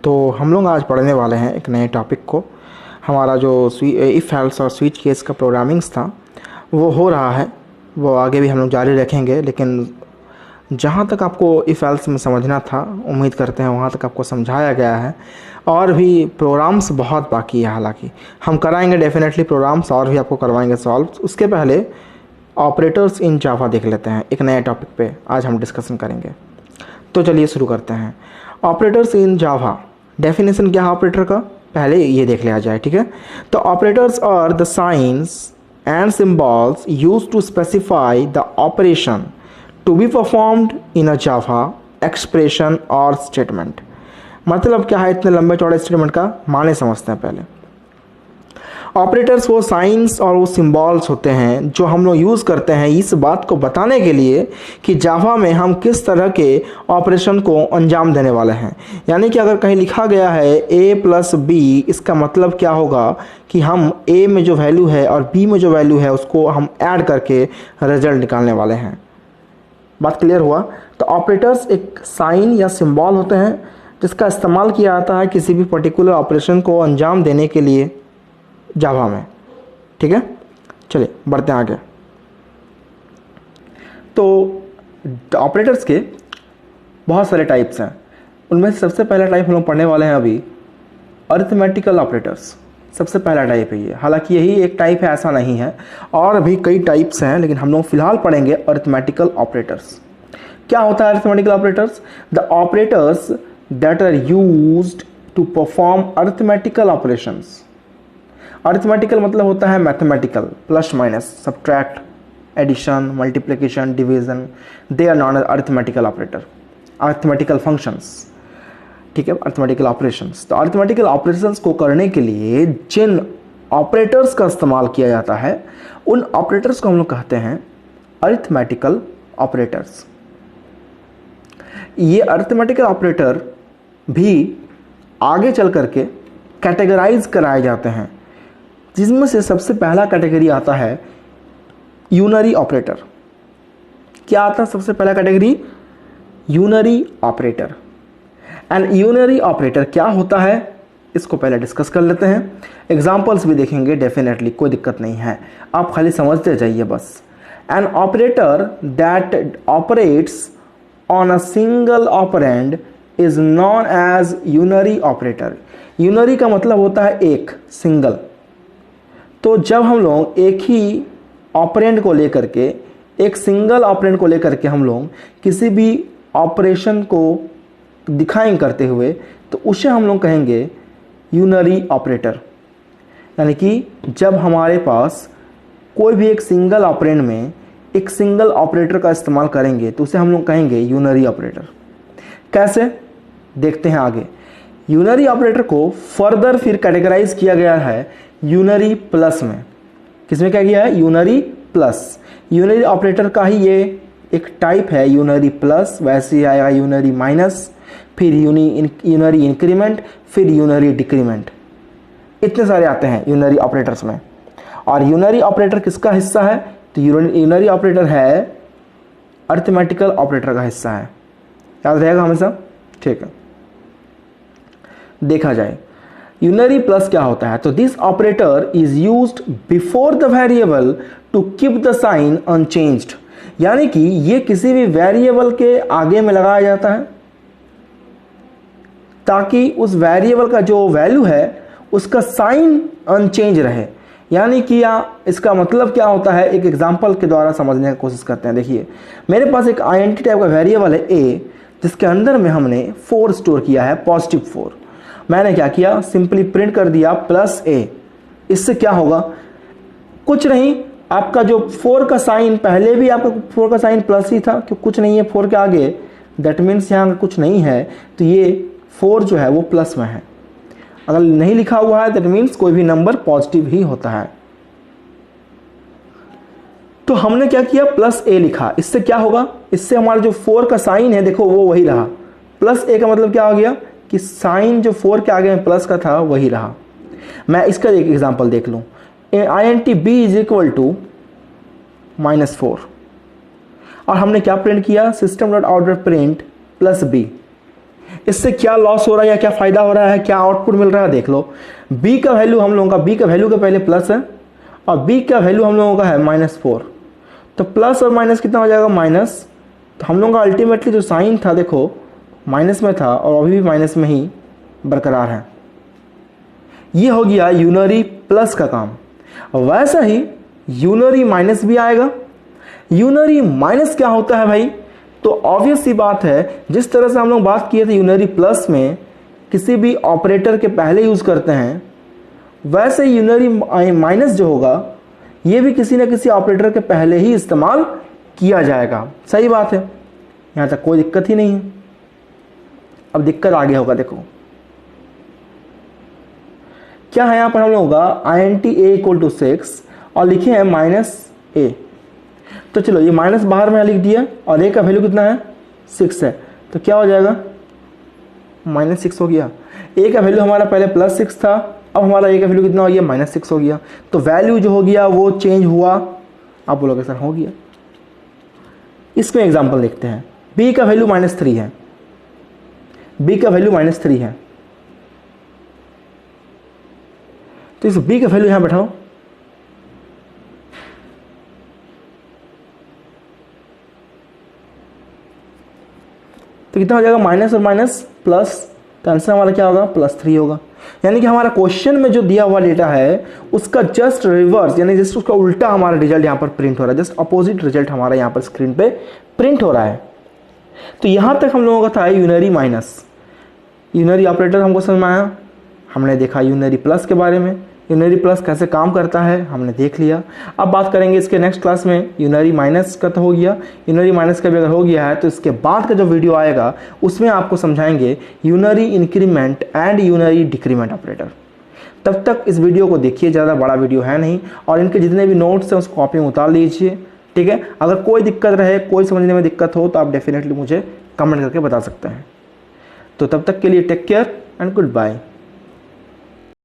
तो हम लोग आज पढ़ने वाले हैं एक नए टॉपिक को। हमारा जो इफ़ एल्स और स्विच केस का प्रोग्रामिंग्स था वो हो रहा है, वो आगे भी हम लोग जारी रखेंगे। लेकिन जहाँ तक आपको इफ़ एल्स में समझना था, उम्मीद करते हैं वहाँ तक आपको समझाया गया है। और भी प्रोग्राम्स बहुत बाकी है, हालांकि हम कराएंगे डेफिनेटली प्रोग्राम्स और भी आपको करवाएंगे सॉल्व। उसके पहले ऑपरेटर्स इन जावा देख लेते हैं, एक नए टॉपिक पे आज हम डिस्कशन करेंगे। तो चलिए शुरू करते हैं। ऑपरेटर्स इन जावा, डेफिनेशन क्या है ऑपरेटर का, पहले ये देख लिया जाए, ठीक है। तो operators are the signs and symbols used to specify the operation to be performed in a Java expression और स्टेटमेंट। मतलब क्या है इतने लंबे चौड़े स्टेटमेंट का, माने समझते हैं पहले। ऑपरेटर्स वो साइंस और वो सिंबल्स होते हैं जो हम लोग यूज़ करते हैं इस बात को बताने के लिए कि जावा में हम किस तरह के ऑपरेशन को अंजाम देने वाले हैं। यानी कि अगर कहीं लिखा गया है a प्लस बी, इसका मतलब क्या होगा कि हम a में जो वैल्यू है और b में जो वैल्यू है उसको हम ऐड करके रिजल्ट निकालने वाले हैं। बात क्लियर हुआ। तो ऑपरेटर्स एक साइन या सिंबल होते हैं जिसका इस्तेमाल किया जाता है किसी भी पर्टिकुलर ऑपरेशन को अंजाम देने के लिए जावा में, ठीक है। चलिए बढ़ते हैं आगे। तो ऑपरेटर्स के बहुत सारे टाइप्स हैं, उनमें से सबसे पहला टाइप हम लोग पढ़ने वाले हैं अभी, अरिथमेटिकल ऑपरेटर्स। सबसे पहला टाइप है ये, हालांकि यही एक टाइप है ऐसा नहीं है, और भी कई टाइप्स हैं, लेकिन हम लोग फिलहाल पढ़ेंगे अरिथमेटिकल ऑपरेटर्स। क्या होता है arithmetical operators? The operators that are used to perform arithmetical operations. Arithmetical मतलब होता है mathematical, plus minus, subtract, addition, multiplication, division, they are non arithmetical operator. Arithmetical functions, ठीक है, अरिथमेटिकल ऑपरेशंस। तो अरिथमेटिकल ऑपरेशंस को करने के लिए जिन ऑपरेटर्स का इस्तेमाल किया जाता है उन ऑपरेटर्स को हम लोग कहते हैं अरिथमेटिकल ऑपरेटर्स। ये अरिथमेटिकल ऑपरेटर भी आगे चल करके कैटेगराइज कराए जाते हैं, जिसमें से सबसे पहला कैटेगरी आता है यूनरी ऑपरेटर। क्या आता है सबसे पहला category? Unary operator. And unary operator क्या होता है इसको पहले डिस्कस कर लेते हैं, एग्जांपल्स भी देखेंगे डेफिनेटली, कोई दिक्कत नहीं है, आप खाली समझते जाइए बस। An operator that operates on a single operand is known as unary operator. Unary का मतलब होता है एक, सिंगल। तो जब हम लोग एक ही ऑपरेंड को लेकर के, एक सिंगल ऑपरेंड को लेकर के हम लोग किसी भी ऑपरेशन को डिफाइन करते हुए, तो उसे हम लोग कहेंगे यूनरी ऑपरेटर। यानी कि जब हमारे पास कोई भी एक सिंगल ऑपरेंड में एक सिंगल ऑपरेटर का इस्तेमाल करेंगे तो उसे हम लोग कहेंगे यूनरी ऑपरेटर। कैसे, देखते हैं आगे। यूनरी ऑपरेटर को फर्दर फिर कैटेगराइज किया गया है यूनरी प्लस में। किसमें क्या किया है? Unary plus. यूनरी ऑपरेटर का ही ये एक टाइप है यूनरी प्लस, वैसे ही आएगा यूनरी माइनस, फिर यूनरी इंक्रीमेंट, फिर यूनरी डिक्रीमेंट। इतने सारे आते हैं यूनरी ऑपरेटर्स में। और यूनरी ऑपरेटर किसका हिस्सा है? तो यूनरी ऑपरेटर है अरिथमेटिकल ऑपरेटर का हिस्सा है, याद रहेगा हमेशा, ठीक है। देखा जाए यूनरी प्लस क्या होता है, तो this operator is used before the variable to keep the sign unchanged. यानी कि ये किसी भी वेरिएबल के आगे में लगाया जाता है ताकि उस वेरिएबल का जो वैल्यू है उसका साइन अनचेंज रहे। यानी कि इसका मतलब क्या होता है, एक एग्जांपल के द्वारा समझने की कोशिश करते हैं। देखिए मेरे पास एक आईएनटी टाइप का वेरिएबल है a, जिसके अंदर में हमने 4 स्टोर किया है, पॉजिटिव 4। मैंने क्या किया, सिंपली प्रिंट कर दिया प्लस a। इससे क्या होगा, कुछ नहीं, आपका जो 4 का साइन, पहले भी आपका 4 का साइन प्लस ही था, क्यों कुछ नहीं है 4 के आगे, दैट मीन्स यहाँ कुछ नहीं है, तो ये 4 जो है वो प्लस में है। अगर नहीं लिखा हुआ है दैट मीन्स कोई भी नंबर पॉजिटिव ही होता है। तो हमने क्या किया, प्लस a लिखा। इससे क्या होगा, इससे हमारा जो 4 का साइन है देखो वो वही रहा। प्लस a का मतलब क्या हो गया कि साइन जो 4 के आगे में प्लस का था वही रहा। मैं इसका एक एग्जांपल देख लूं, INT b is equal to -4, और हमने क्या प्रिंट किया, system dot out dot print plus b। इससे क्या लॉस हो रहा है या क्या फ़ायदा हो रहा है, क्या आउटपुट मिल रहा है देख लो। b का वैल्यू हम लोगों का, b का वैल्यू का पहले प्लस है और b का वैल्यू हम लोगों का है -4, तो प्लस और माइनस कितना हो जाएगा माइनस। तो हम लोगों का अल्टीमेटली जो साइन था देखो माइनस में था और अभी भी माइनस में ही बरकरार है। ये हो गया यूनरी प्लस का काम। वैसा ही यूनरी माइनस भी आएगा। यूनरी माइनस क्या होता है भाई, तो ऑब्वियस सी बात है, जिस तरह से हम लोग बात किए थे यूनरी प्लस में किसी भी ऑपरेटर के पहले यूज़ करते हैं, वैसे यूनरी माइनस जो होगा ये भी किसी न किसी ऑपरेटर के पहले ही इस्तेमाल किया जाएगा। सही बात है, यहाँ तक कोई दिक्कत ही नहीं है। अब दिक्कत आगे होगा, देखो क्या है यहाँ पर हम लोगों का int a = 6 और लिखे हैं -a। तो चलो ये माइनस बाहर में लिख दिया और a का वैल्यू कितना है 6 है, तो क्या हो जाएगा -6 हो गया। a का वैल्यू हमारा पहले +6 था, अब हमारा a का वैल्यू कितना हो गया -6 हो गया। तो वैल्यू जो हो गया वो चेंज हुआ। आप बोलोगे सर हो गया। इसमें एग्जांपल देखते हैं। b का वैल्यू -3 है, b का वैल्यू -3 है, तो इस b का वैल्यू यहां बैठाओ। तो कितना हो जाएगा माइनस और माइनस प्लस, तो आंसर हमारा क्या होगा +3 होगा। यानी कि हमारा क्वेश्चन में जो दिया हुआ डेटा है उसका जस्ट रिवर्स, यानी जस्ट उसका उल्टा हमारा रिजल्ट यहाँ पर प्रिंट हो रहा है, जस्ट अपोजिट रिजल्ट हमारा यहाँ पर स्क्रीन पे प्रिंट हो रहा है। तो यहाँ तक हम लोगों का था यूनरी माइनस। यूनरी ऑपरेटर हमको समझ में आया, हमने देखा यूनरी प्लस के बारे में, यूनरी प्लस कैसे काम करता है हमने देख लिया। अब बात करेंगे इसके नेक्स्ट क्लास में यूनरी माइनस का। तो हो गया यूनरी माइनस का भी अगर हो गया है तो इसके बाद का जो वीडियो आएगा उसमें आपको समझाएंगे unary increment and unary decrement operator. तब तक इस वीडियो को देखिए, ज़्यादा बड़ा वीडियो है नहीं, और इनके जितने भी नोट्स हैं उसको कॉपी में उतार लीजिए, ठीक है। अगर कोई दिक्कत रहे, कोई समझने में दिक्कत हो तो आप डेफिनेटली मुझे कमेंट करके बता सकते हैं। तो तब तक के लिए take care and good bye.